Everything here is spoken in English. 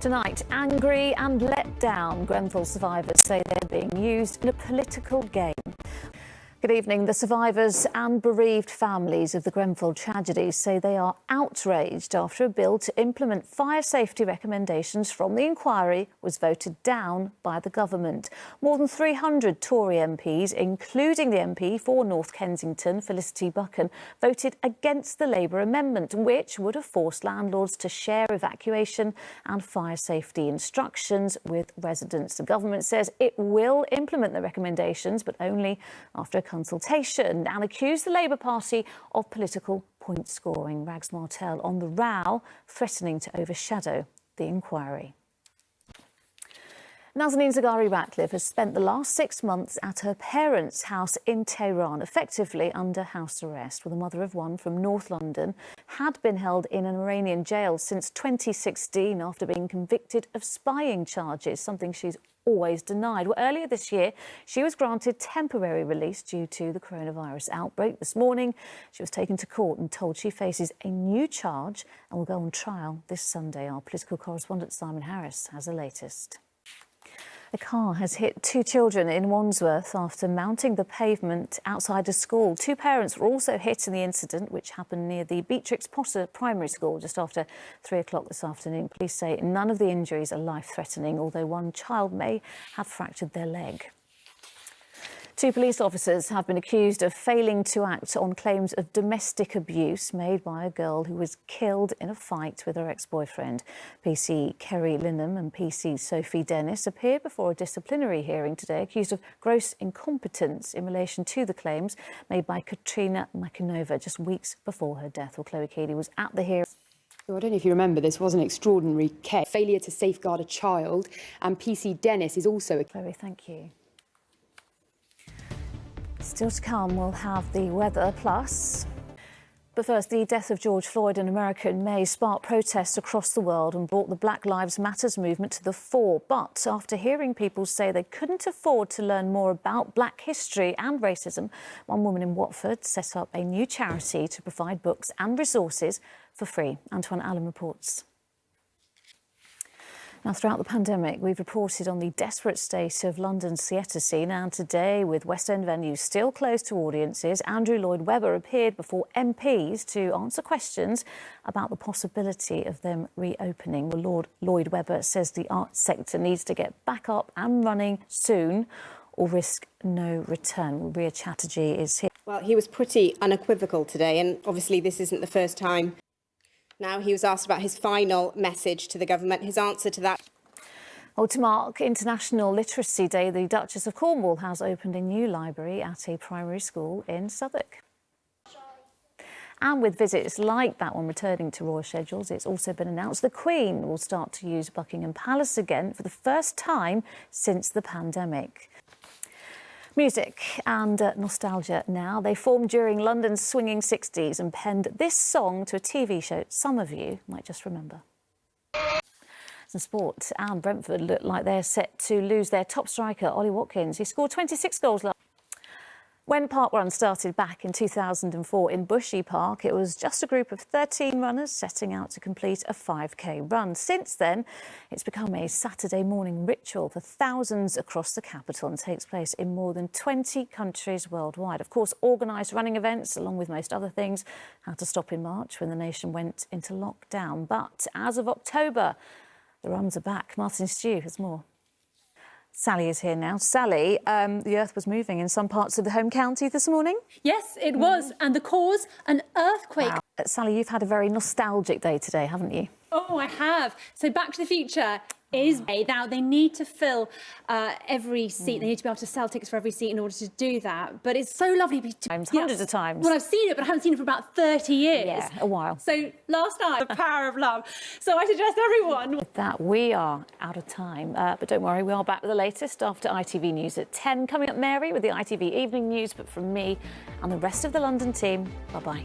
Tonight, angry and let down, Grenfell survivors say they're being used in a political game. Good evening. The survivors and bereaved families of the Grenfell tragedy say they are outraged after a bill to implement fire safety recommendations from the inquiry was voted down by the government. More than 300 Tory MPs, including the MP for North Kensington, Felicity Buchan, voted against the Labour amendment, which would have forced landlords to share evacuation and fire safety instructions with residents. The government says it will implement the recommendations, but only after a consultation, and accused the Labour Party of political point scoring. Rags Martell on the row, threatening to overshadow the inquiry. Nazanin Zaghari-Ratcliffe has spent the last 6 months at her parents' house in Tehran, effectively under house arrest. Well, the mother of one from North London had been held in an Iranian jail since 2016 after being convicted of spying charges, something she's always denied. Well, earlier this year, she was granted temporary release due to the coronavirus outbreak. This morning, she was taken to court and told she faces a new charge and will go on trial this Sunday. Our political correspondent Simon Harris has the latest. A car has hit 2 children in Wandsworth after mounting the pavement outside a school. 2 parents were also hit in the incident, which happened near the Beatrix Potter Primary School just after 3 o'clock this afternoon. Police say none of the injuries are life-threatening, although one child may have fractured their leg. 2 police officers have been accused of failing to act on claims of domestic abuse made by a girl who was killed in a fight with her ex-boyfriend. PC Kerry Linham and PC Sophie Dennis appeared before a disciplinary hearing today, accused of gross incompetence in relation to the claims made by Katrina Makinova just weeks before her death. Well, Chloe Keeley was at the hearing. I don't know if you remember, this was an extraordinary case. Failure to safeguard a child, and PC Dennis is also a... Chloe, thank you. Still to come, we'll have the weather plus. But first, the death of George Floyd in America in May sparked protests across the world and brought the Black Lives Matter movement to the fore. But after hearing people say they couldn't afford to learn more about black history and racism, one woman in Watford set up a new charity to provide books and resources for free. Antoine Allen reports. Now, throughout the pandemic, we've reported on the desperate state of London's theatre scene, and today, with West End venues still closed to audiences, Andrew Lloyd Webber appeared before MPs to answer questions about the possibility of them reopening. Well, Lord Lloyd Webber says the arts sector needs to get back up and running soon or risk no return. Ria Chatterjee is here. Well, he was pretty unequivocal today, and obviously this isn't the first time. Now, he was asked about his final message to the government. His answer to that... Well, to mark International Literacy Day, the Duchess of Cornwall has opened a new library at a primary school in Southwark. And with visits like that one returning to royal schedules, it's also been announced the Queen will start to use Buckingham Palace again for the first time since the pandemic. Music and nostalgia now. They formed during London's swinging 60s and penned this song to a TV show some of you might just remember. Some sport, and Brentford look like they're set to lose their top striker, Ollie Watkins. He scored 26 goals last. When Park Run started back in 2004 in Bushy Park, it was just a group of 13 runners setting out to complete a 5K run. Since then, it's become a Saturday morning ritual for thousands across the capital and takes place in more than 20 countries worldwide. Of course, organised running events, along with most other things, had to stop in March when the nation went into lockdown. But as of October, the runs are back. Martin Stew has more. Sally is here now. Sally, the earth was moving in some parts of the home county this morning. Yes, it was, and the cause, an earthquake. Wow. Sally, you've had a very nostalgic day today, haven't you? Oh, I have. So Back to the Future is now they need to fill every seat. They need to be able to sell tickets for every seat in order to do that. But it's so lovely to hundreds of times. Well, I've seen it, but I haven't seen it for about 30 years. Yeah, a while. So last night, The Power of Love. So I suggest everyone. With that, we are out of time. But don't worry, we are back with the latest after ITV News at 10. Coming up, Mary with the ITV Evening News. But from me and the rest of the London team, bye-bye.